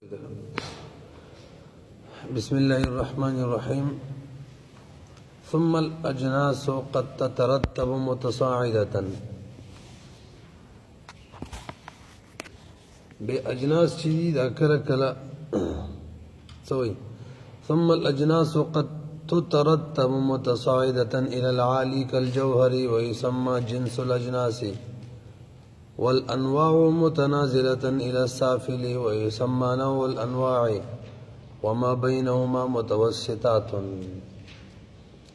بسم الله الرحمن الرحيم. ثم الأجناس قد تترتب متصاعدة. بأجناس شديد أكل كلا سوي. ثم الأجناس قد تترتب متصاعدة إلى العالي كالجوهر ويسمى جنس الأجناس، والأنواع متنازلة إلى السافل ويسمى نوع الأنواع، وما بينهما متوسطات.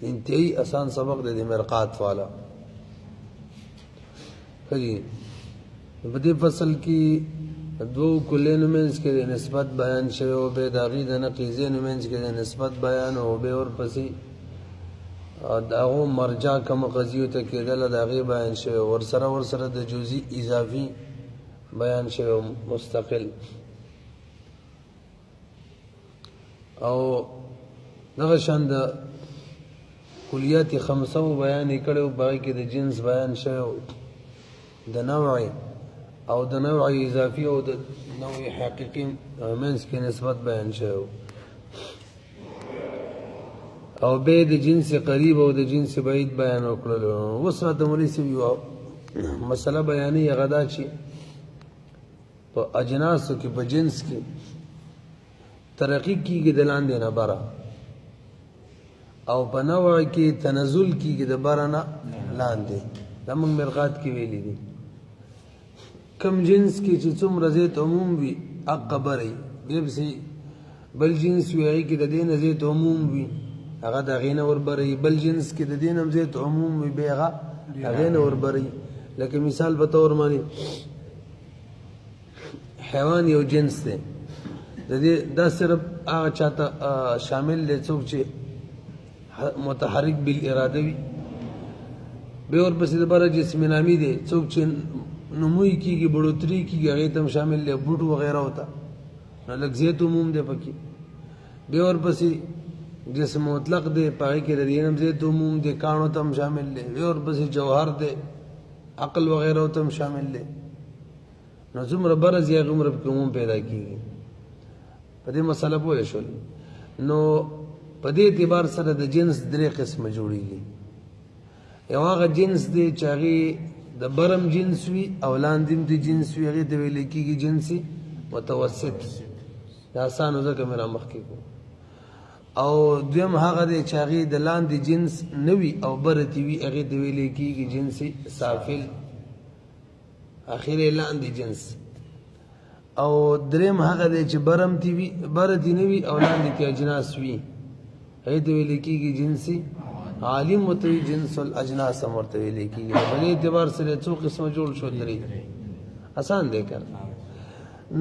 انتهي آسان سبق دے مرقات والا خجی بدی فصل کی دو کلین منز کے نسبت بیان شوی و بے داغی دا نقیزین منز کے نسبت بیان و بے اور پسی داغو مرجع کم قضیو تکیدل داغی بیان شوی ورسر دا جوزی اضافی بیان شوی مستقل او دغشان دا کلیات خمسه بیان کړو باقي کې د جنس بیان شوی د نوع او د نوع اضافي او د نوع حقيقي منځ کې نسبت بیان شوی او به د جنس قریب او د جنس بعید بیان وکړو. وسره د مولوی یو مسله بیانې غدا چې په اجناسو کې په جنس کې ترقی کیږي د لاندې نه بره او په نوع کې تنزل کیږي د بره نه لاندې. دا موږ مرغات کې ویلي دي کم جنس کې چې څومره زیات عموم وي حق بری دبسي بل جنس وي هغې کې د دې نه زیات عموم وي هغه د هغې نه وربری، بل جنس کې د دې نه زیات عموم وي بیا هغه هغې نه وربری. لکه مثال په طور باندې حیوان یو جنس دی دا صرف هغه چاته شامل دی څوک چې متحرک بالاراده وي. بیا ورپسې د بره جسم نامي دی څوک چې نموی کېږي بړوتري کېږي هغې ته هم شامل دی بوټ وغیره وته نو لږ زیات عموم دی پکې. بیا ورپسې جسم مطلق دی په هغې کې د دې نه هم زیات عموم دی کاڼو ته هم شامل دی. بیا ورپسې جوهر دی عقل وغیره ته هم شامل دی. نو څومره بره ځي هغومره پکې عموم پیدا کېږي. په دې مسله پوه شول. نو په دې اعتبار سره د جنس درې قسمه جوړیږي. یو هغه جنس دی چې هغې د برم جنس وي او لاندې هم د جنس وي هغې ته ویلی کېږي جنسي متوسط. دا اسانو ځکه مې را مخکې کړو. او دویم هغه دی چې هغې د لاندې جنس نه وي او بره تې وي هغې ته ویلی کېږي جنسي سافل اخر یې لاندې جنس. او دریم هغه دی چې برم تی وي بره تی نه وي او لاندې کې اجناس وي هغې ته ویلی کېږي جنسي عالم ورته وي جنس الاجناس هم ورته ویلی کېږي. په دې اعتبار سره څو قسمه جوړ شو درې اسان دی که نه.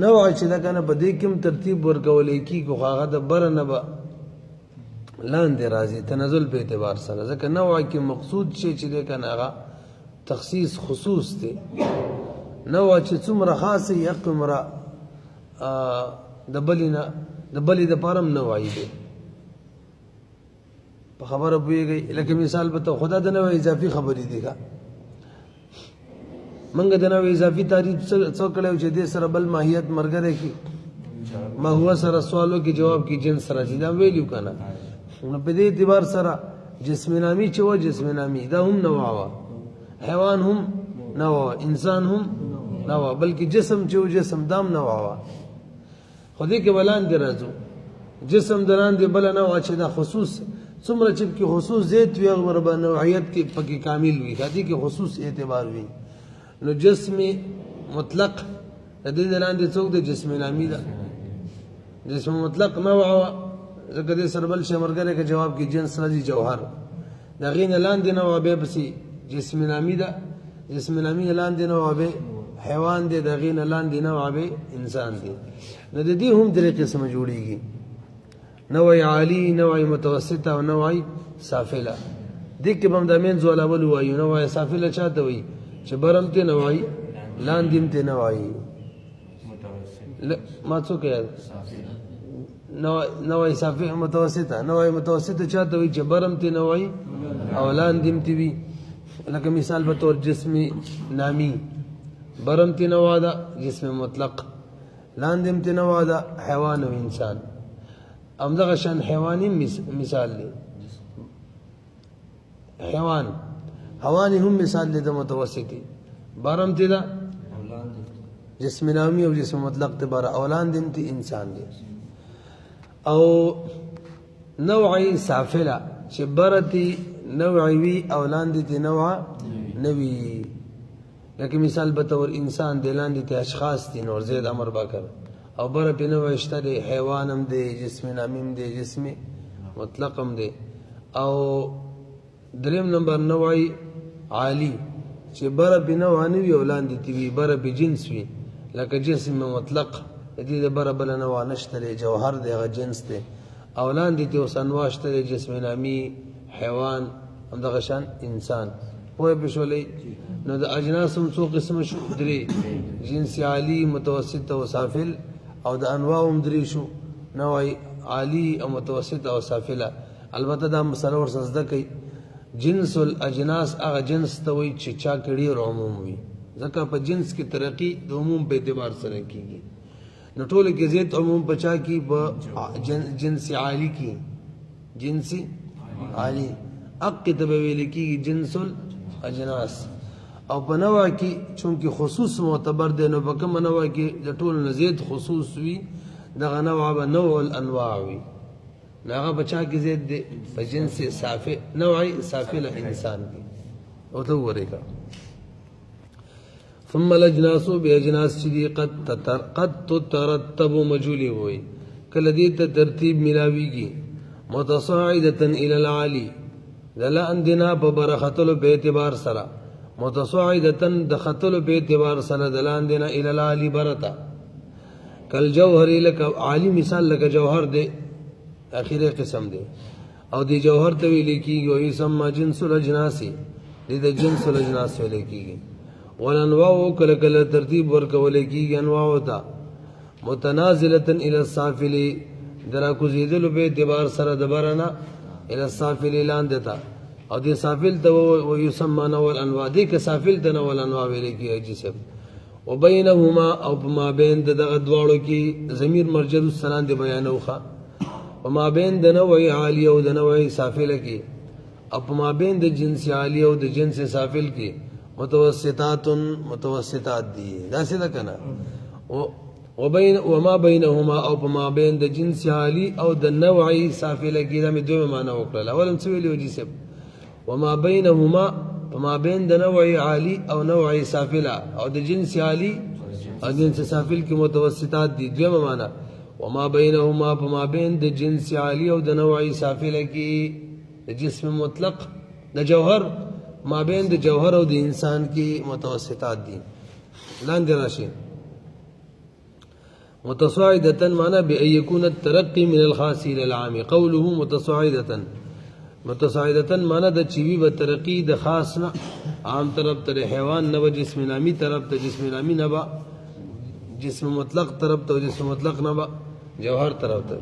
نوع چې ده که نه په دې کې هم ترتیب ورکولی کېږي خو هغه د بره نه به لاندې راځي تنزل په اعتبار سره ځکه نوع کې مقصود شی چې دی که نه هغه تخصیص خصوص دی. نوع چې څومره خاص وي هغومره د بلې دپاره هم نوعي دی. په خبره پوهېږئ لکه مثال به ته خدا د نوع اضافي خبرې دي که موږ د نوع اضافي تعریف څه کړی چې دې سره بل ماهیت ملګری کړي ما هو سره سوالو کې جواب کې جنس راځي دا ویلو که نه. نو په دې اعتبار سره جسم نامي چې وه جسم نامي دا هم نوع وه، حیوان هم نوع وه، انسان هم نوع، بلکې جسم چې و جسم دا هم نوع وه. خو دې کې به لاندې راځو جسم د لاندې بله نوع چې دا خصوص څومره چې پکې خصوص زیات وي هغومره به نوعیت کې پکې کامل وي دې کې خصوص اعتبار وي. نو جسم مطلق د دې د لاندې څوک د جسم نامي ده جسم مطلق نوع وه ځکه دې سره بل شی ملګری که جواب کې جنس راځي جوهر د هغې نه لاندې نوع بیا پسې جسم نامي ده جسم نامي لاندې نوع بیا حیوان دی د هغې نه لاندې نوع بیا انسان دی. نو د دې هم درې قسمه جوړیږي نوع عالی نوع متوسطه او نوع سافله. دې کې به هم د منځ والا بل ووایو نوع سافله چا ته وایي چې بره هم ترې نوعي لاندې هم ترې نوعي ما څوک یاد نوع متوسطه نوع متوسطه چا ته وایي چې بره هم ترې نوعي او لاندې هم ترې وي. لکه مثال په طور جسم نامي برم تی نوا دا جسم مطلق لاندې امتنوع ده حیوان او انسان همدغه شان حیواني مثال دی حیواني هم مثال دی د متوسطي بارم تی ده جسم نامی او جسم مطلق تی بارا اولان دیم تی انسان دی او نوعی سافله چې برتی نوعی وی اولان دی تی نوع نوی لکه مثال بطور انسان دی لاندې تی اشخاص دی نور زید عمر باکر او بر پی نوع اشتا دی حیوانم دی جسم نامیم دی جسم مطلقم دی او دریم نمبر نوعی عالی چې بر پی نوع نوی اولان دی تی وی بر پی جنس وی لکه جسم مطلق دې د بر بل نوع نشته دی جوهر دی هغه جنس دی اولان دی تی اوس انواع شته دی جسم نامی حیوان همدغه شان انسان پوه پېښولی نو د اجناس هم څو قسمه شو درې جنس عالی متوسط او سافل او د انواع هم درې شو نوع عالی او متوسط او سافله البته دا مسله ورسره زده کوي جنس الاجناس هغه جنس ته وایي چې چا کې ډېر عموم وي ځکه په جنس کې ترقي د عموم په اعتبار سره کېږي نو ټولو کې زیات عموم په چا کې په جنس عالی کې جنس عالی حق ته به ویل کېږي جنس الاجناس او په نوع کې چونکې خصوص معتبر دی نو په کومه نوع کې د ټولو نه زیات خصوص وي دغه نوع به نوع الانواع وي نو هغه په چا کې زیات دی په جنس نوع سافله انسان کې او ته وګورئ ثم الاجناس باجناس چې دي قد تترتب مجهولي وي کله دې ته ترتیب ملاويږي متصاعده الى العالي دلا اندنا په برختلو په اعتبار سره متصاعده د خطلو په اعتبار سره دلا اندنا الى العالي برتا کل جوهر لك عالي مثال لك جوهر دے اخیری قسم دے او دی جوهر ته ویل کیږي او یسمى جنس الاجناس دې د جنس الاجناس ویل کیږي والانواع کله کله ترتیب ورکول کیږي انواع وتا متنازله الى السافل درا کو زیدل په اعتبار سره دبرنا الى السافل لاندې تا او دې سافل ته و یسمى نوع الانواع دې که سافل ته نوع الانواع ویل کیږي جسم وبينهما او ما بین دغه دواړو کې ضمیر مرجع السلام دی بیانوخه وما بین د نوع عالی او د نوع سافل کې او ما بین د جنس عالی او د جنس سافل کې متوسطات دي دا څه ده کنه وما بينهما او ما بين د جنس عالی او د نوع سافل کې دا مې دوه معنا وکړل اولم څه ویلو جسم وما بينهما فما بين د نوع عالی او نوع سافله او د جنس عالی او جنس سافل کې متوسطات دي دوه معنا وما بينهما فما بين د جنس عالی او د نوع سافله کې د جسم مطلق د جوهر ما بین د جوهر او د انسان کې متوسطات دي لاندې راشي متصاعده معنى بأن يكون الترقي من الخاص الى العام قوله متصاعده معنى د چوي به ترقي د خاص نه عام طرف ته حیوان نه جسم نامي طرف ته جسم نامي نه با جسم مطلق طرف ته جسم مطلق نه با جوهر طرف ته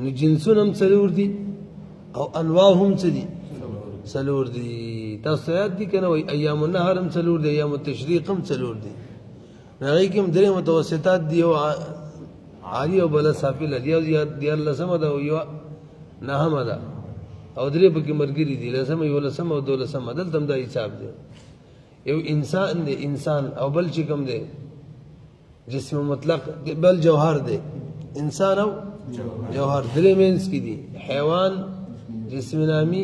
نو جنسونه هم څلور دي او انواع هم څه دي سلور دي تاسو یاد دي کنه وای ایام النهر هم سلور دي ایام التشریق هم سلور دي هغه کوم درې متوسطات دي او عالی او بل سافل دي او دي الله سم ده او یو نه هم ده او درې په کې مرګري دي لسم یو لسم او دولسم دلته هم دا حساب دي یو انسان دی انسان او بل چې کوم دی جسم مطلق بل جوهر دی انسان او جوهر درې مینس کې دي حیوان جسم نامی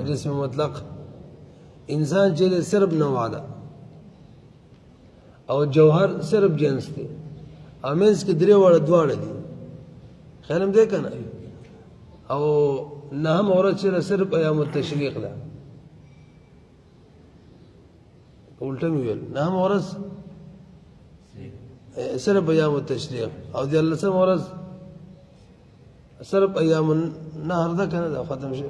جسم مطلق انسان چې صرف نوع ده او جوهر صرف جنس دی امینس کې درې وړ دواړه دي خیالم دې کنه او نه هم اورت چې صرف ایام التشریق ده الټه ویل نه هم اورس صرف ایام التشریق او دې الله سم اورس صرف ایام النهر ده کنه دا ختم شي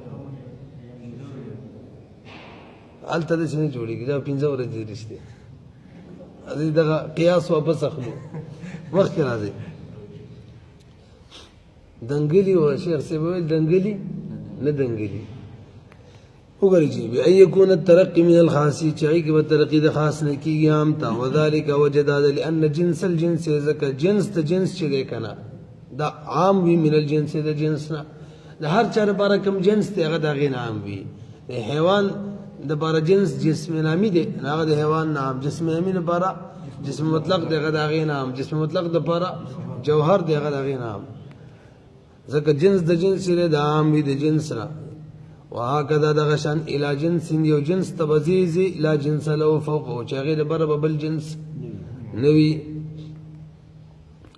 الته د څه جوړیږي دا 15 ورځې رښتیا دغه قیاس واپس اخلو وخت راځي دنګلی او شیخ سی ویل دنګلی نه دنګلی وګورئ چې بأن يكون الترقي من الخاص چې هغې کې به ترقي د خاص نه کېږي عام ته وذلك وجه دا ده لأن جنس الجنس ځکه جنس د جنس چې دی که نه دا عام وي من الجنس د جنس نه د هر چا لپاره کوم جنس دی هغه د هغې نه عام وي د حیوان دپاره جنس جسم نامي دی هغه د حیوان نه عام جسم نامي لپاره جسم مطلق دی هغه د هغې نه عام جسم مطلق دپاره جوهر دی هغه د هغې نه عام ځکه جنس د جنس چې دی د عام وي د جنس نه وهكذا دغه شان الى جنس یو جنس ته به ځي لا جنس له فوقه چې هغې دپاره به بل جنس نه وي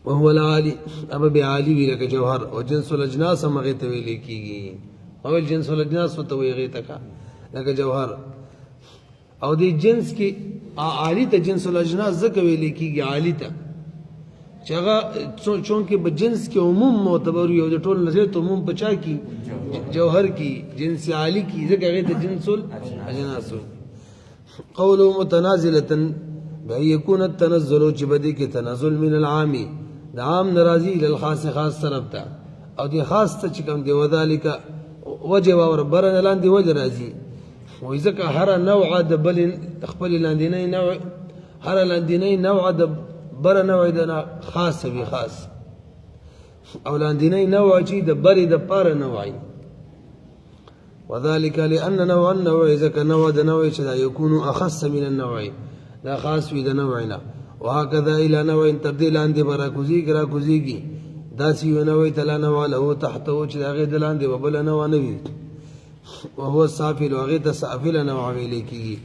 وهو العالي ابا بعالي وی لکه جوهر او جنس الاجناس هم هغې ته ویلې کېږي او جنس الاجناس ورته وایي هغې ته که لکه جوهر او دې جنس کې عالي ته جنس الاجناس ځکه ویلې کېږي عالي ته چې هغه چونکې په جنس کې عموم معتبر وي او د ټول نظریت عموم په چا کې جوهر کې جنس عالي کې ځکه هغې ته جنس الاجناس قوله متنازلة بأن يكون التنزل چې به دې کې تنزل من العام د عام ناراضي الى الخاص خاص طرف ته او دې خاص ته چې کوم دی وذلك وجه واور برن لاندې وجه راځي وایي ځکه هر نوع د بل خپل لاندینۍ نوع هر لاندینۍ نوع د بر نوع د خاص وي خاص او لاندینۍ نوع چې د برې د پاره نوعي وذلك لأن نوع النوع ځکه نوع د نوع چې دا يكون أخص من النوع دا خاص وي د نوعنا وهكذا الى نوع تر دې لاندې به راکوزېږي داسې یو نوع ته لا نوع له تحته چې د هغې د لاندې به بله نوع نه وي وهو السافل هغې ته سافله نوع ویلی کېږي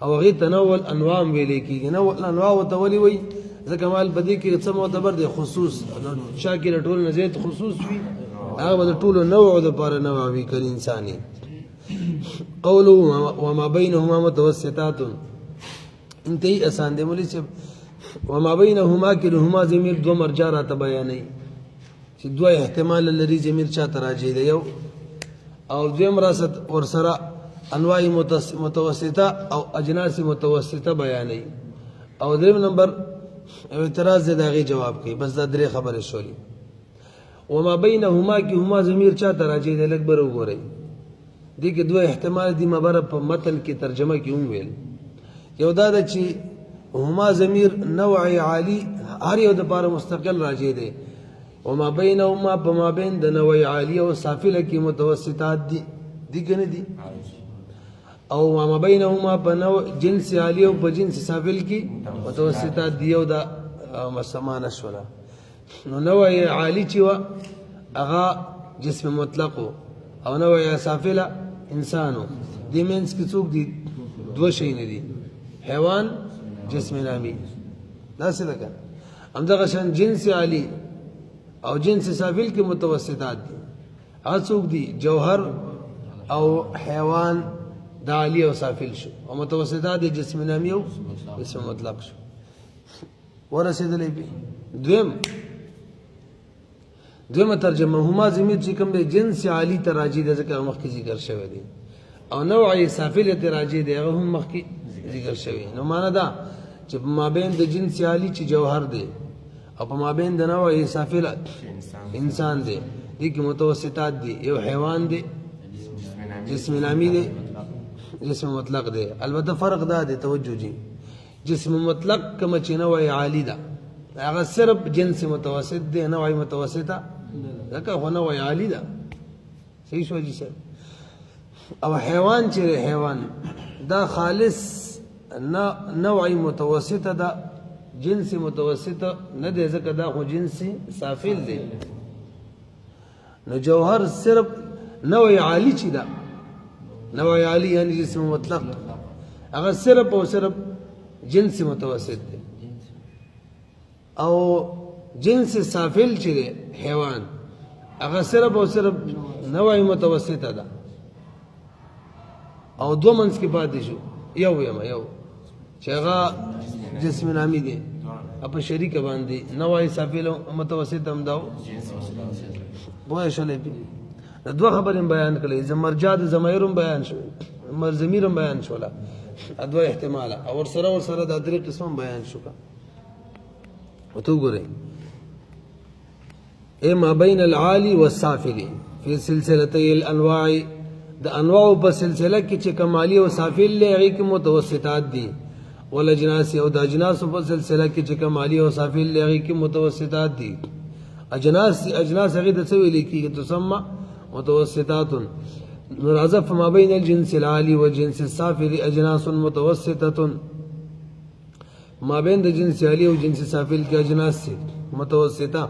او هغې ته نوع الانواع ویلی کېږي نوع الانواع ورته ولې وایي ځکه مال په دې کې څه معتبر دی خصوص چا کې د ټولو نه زیات خصوص وي هغه به د ټولو نوع دپاره نوع وي که انساني قوله وما بينهما متوسطات انتهي آسان دی مولوي صاحب وما بينهما کې هما ضمیر دوه مرجع راته بیانوي چې دوه احتمال لري ضمیر چا ته راجع دی یو او دویم راست ورسره انواع متوسطه او اجناس متوسطه بیانوي او دریم نمبر اعتراض دی د هغې جواب کوي بس دا درې خبرې شولې وما بينهما کې هما ضمیر چا ته راجع دی لږ بره وګورئ دې کې دوه احتمال دي ما بره په متن کې ترجمه کې هم ویل یو دا ده چې هما ضمیر نوع عالی هر یو دپاره مستقل راجع دی وما بینهما په مابین د نوع عالی او سافله کې متوسطات دي که نه دي او ما بینهما په نوع جنس عالی او په جنس سافل کې متوسطات دي او دا مسمانه شوله نو نوع عالی چې وه هغه جسم مطلق او نوع سافله انسانو دې منځ کې څوک دي دوه شیونه دي حیوان جسم نامی داسې ده که همدغه شان جنس عالی او جنس سافل کې متوسطات دي هغه څوک دي جوهر او حیوان د عالی او سافل شو او متوسطات د جسم نامی او جسم مطلق شو ورسېدلی پې دویمه ترجمه هما ضمیر چې کوم دی جنس عالی ته راجع دی ځکه هغه مخکې ذکر شوی دی او نوع سافل ته راجع دی هغه هم مخکې ذکر شوی نو معنا دا چې په مابین د جنس عالی چې جوهر دی او په مابین د نوع سافل انسان دی دې کې متوسطات دي یو حیوان دی جسم نامی دی جسم مطلق دی البته فرق دا دی توجه جی جسم مطلق کوم چې نوع عالی ده هغه صرف جنس متوسط دی نوع متوسطه ځکه خو نوع عالی ده صحیح شو جی صاحب او حیوان چې حیوان دا خالص نوع متوسطه ده جنس متوسطه نه دی ځکه دا خو جنس سافل دی نو جوهر صرف نوع عالی چې ده نوع عالی یعنی جسم مطلق هغه صرف او صرف جنس متوسط دی او جنس سافل چې دی حیوان هغه صرف او صرف نوع متوسطه ده او دو منځ کې پاتې شو یو چې هغه جسم نامی دی په شریکه باندې نوع سافل او متوسط هم دا پوه شولې دوه خبرې بیان کړې زمرجا د ضمیر بیان شو ضمیر بیان شوله دوه احتمال او ورسره د درې قسم بیان شو وتو ګورئ ما بين العالي والسافل في سلسلتي الانواع د انواع په سلسله کې چې کمالی او سافل له هغه کې متوسطات دي ولجناس او د اجناس په سلسله کې چې کمالی او سافل له هغه کې متوسطات دي اجناس هغه د څه ویل کېږي تسمى متوسطات مرازه فما بين الجنس العالي والجنس السافل اجناس متوسطه ما بين الجنس العالي والجنس السافل کې اجناس متوسطه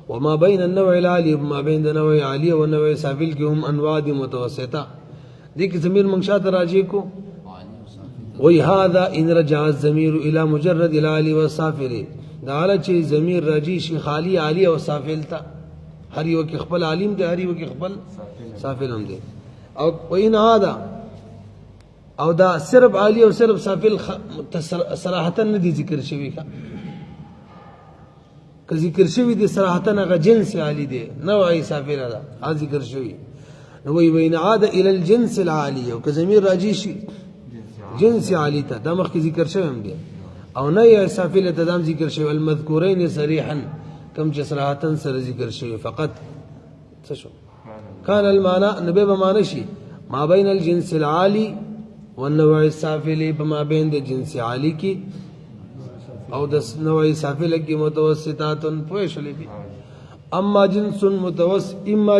وما بين النوع العالي وما بين النوع العالي والنوع السافل کې هم انواع دي متوسطه دي کې ضمیر منشات راجع کو وهذا ان رجع الضمير الى مجرد العالي والسافل دا علی چې ضمیر راجع شي خالی عالی او سافل ته هر یو کې خپل عالم دی هر یو کې خپل سافل هم دی او وین هذا او دا صرف عالی او صرف سافل صراحتا نه دي ذکر شوی کا که ذکر شوی دي صراحتا هغه جنس عالی دی نوعی سافل دا ذکر شوی نو وین عاد الى الجنس العالی او که ضمیر راجع شي جنس عالی ته دا مخکې ذکر شوی هم دی او نه یې سافل ته دام ذکر شوی المذکورین صریحا کم چې صراحتا سره ذکر شوی فقط څه شو كان المعنى نبي بمعنى شي ما بين الجنس العالي والنوع السافل بما بين الجنس العالي کی او د نوع سافل کی متوسطات پوښلې دي اما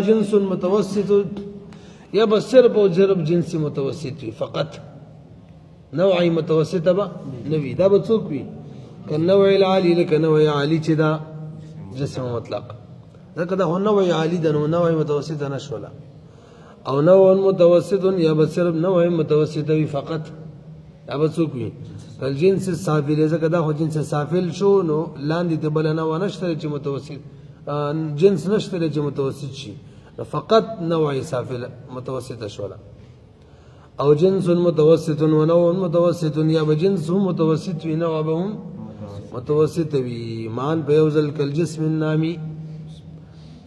جنس متوسط یا بس صرف او ضرب جنس متوسط فقط نوعي متوسطه با نوي دا به څوک وي کنوع العالي لك نوع عالي چې دا جسم مطلق ځکه دا نوع عالي د نوع متوسط نه شولا او نوع متوسط یا به صرف نوع متوسط وي فقط دا به څوک وي الجنس السافل ځکه دا خو جنس سافل شو نو لاندې ته بل نه ونشته چې متوسط جنس نشته چې متوسط شي فقط نوع سافل متوسط شولا او جنس متوسط ونوع متوسط یا بجنس هم متوسط وي نوع به هم متوسط وي مان په یوزل کل جسم النامي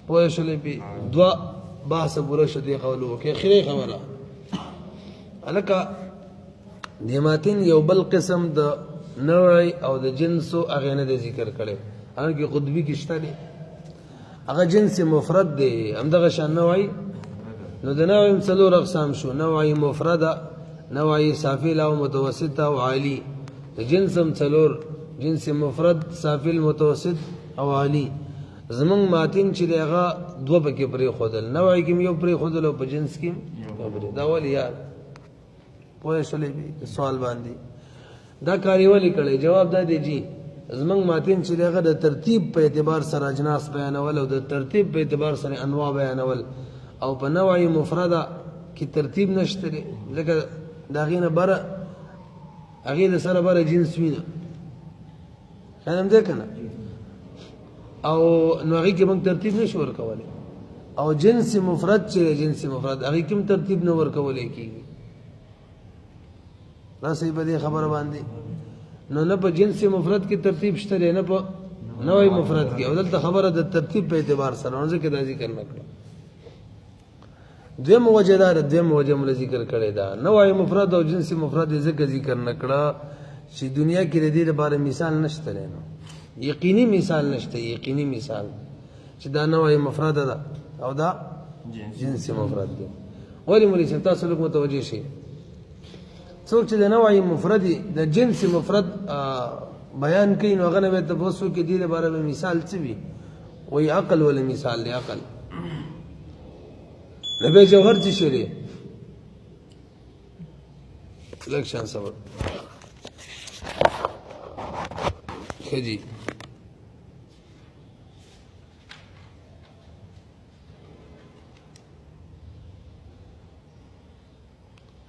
پوښلې په دوا بحث پوره شدي قولو کې اخري خبره الکه دیماتین یو بل قسم د نوع او د جنس هغه نه ذکر کړي هغه قطبی کې شته دي هغه جنس مفرد دی همدغه شان نوعي نو د نوع څلور اقسام شو نوعي مفرده نوعي سافل او متوسط او عالي د جنس څلور جنس مفرد سافل متوسط او عالي زمون ماتین چې دغه دوه پکې پرې خودل نوعي کې یو پرې خودل او په جنس کې دا ولې یار پوه شولې سوال باندې دا کاری ولې کړي جواب دا دی جی زمون ماتین چې دغه د ترتیب په اعتبار سره اجناس بیانول او د ترتیب په اعتبار سره انواع بیانول او په نوعي مفرده کې ترتیب نشته لکه داغینه بره هغه د سره بره جنس وینه خنم ده کنه او نوعي کې موږ ترتیب نشو ورکولای او جنس مفرد چې جنس مفرد هغه کوم ترتیب نه ورکولای کیږي دا صحیح به خبره باندې نو نه په جنس مفرد کې ترتیب شته نه په نوعي مفرد کې او دلته خبره د ترتیب په اعتبار سره ورته کې دا ذکر نکړه دویم وجه دار دویم وجه مل ذکر کړی دا نوعي مفرد او جنس مفرد ذکر نکړه چې دنیا کې د دې لپاره مثال نشته نو یقیني مثال نشته یقیني مثال چې دا نوعي مفرد ده او دا جنس مفرد دی ولی مولوی صاحب تاسو لږ متوجه شئ څوک چې د نوعي مفرد د جنس مفرد بیان کوي نو هغه به تاسو کې دې لپاره مثال څه وي وای عقل ولا مثال دی عقل نبی جوهر چی شری لکشان صبر خجی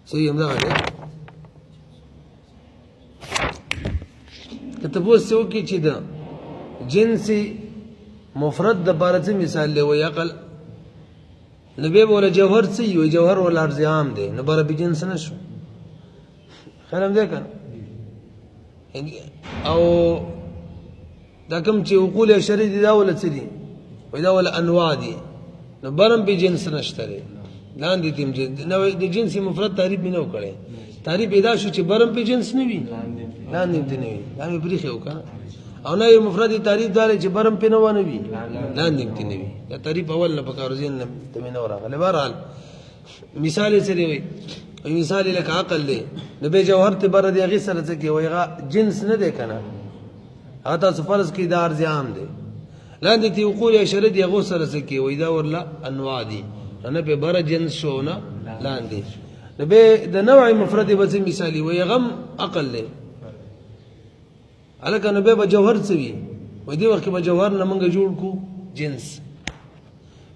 صحیح هم دا غلی که تپوس سو کی چی دا جنسی مفرد دا بارت مثال لے وی عقل نبی بولا جوهر څه وي جوهر ول ارز عام دی نو بر بجنس نشو خلم دې کنه او دا کوم چې عقول شری دي دا ول څه دي وای دا ول انواع دي نو برم بجنس نشته لاندې تیم نو د جنس مفرد تعریف نه وکړي تعریف ادا شو چې برم بجنس نه وي لاندې دي نه وي دا مې پریخه وکړه او نه مفرد تعریف دار چې برم په نه وي لاندې دي نه وي دا تعریف اول نه پکارو زین ته نه وراغله بهرحال مثال یې سره وي مثال لکه عقل دی نو به جوهر ته بر دی هغې سره څه کې وایي هغه جنس نه دی که نه هغه تاسو فرض کړئ دا عرض عام دی لاندې تی وقول اشاره دی هغو سره څه کې وایي دا ورله انواع دي نه به بره جنس شو نه لاندې نو به د نوع مفرد به څه مثالي وایي هغه هم عقل دی هلکه نو به جوهر څه وي وایي دې وخت کې به جوهر نه موږ جوړ کړو جنس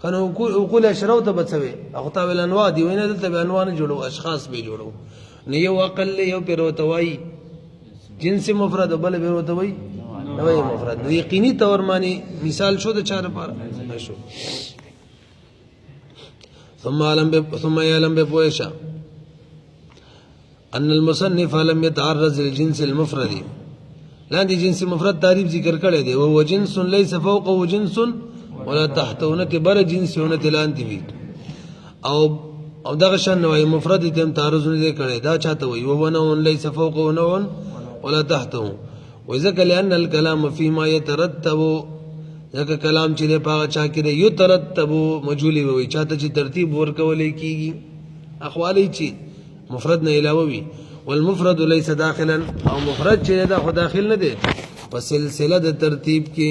کنه وقول اشراو ته بچوي او ته ول انواع دی وینه دلته به انواع نه جوړو اشخاص به جوړو نه یو عقل یو پیروتوي جنس مفرد بل پیروتوي نوې مفرد نو یقیني تور معنی مثال شو د چاره پر شو ثم يعلم بپويشا ان المصنف لم يتعرض للجنس المفرد لاندې جنس مفرد تعریف ذکر کړی دی او جنس ليس فوقه جنس ولا تحتونه بر جنس ونه لاندې وي او دغه شان نوې مفرد تم تعرض نه کړي دا چاته وي او نوع ليس فوقه نوع ولا تحته وذكر لان الكلام فيما يترتب ځکه کلام چې په هغه چا کې یترتب مجهولی وي چاته چې ترتیب ورکولې کیږي اقوالی چې مفرد نه علاوه وي والمفرد ليس داخلا او مفرد چې دا خو داخل نه دی په سلسله د ترتیب کې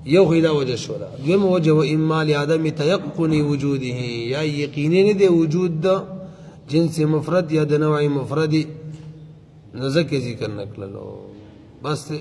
یو خیدا وجه شو دا دویم وجه و اما لعدم تيقن وجوده یا یقیني نه دی وجود د جنس مفرد یا د نوع مفرد نزدیک ذکر نکړلو بس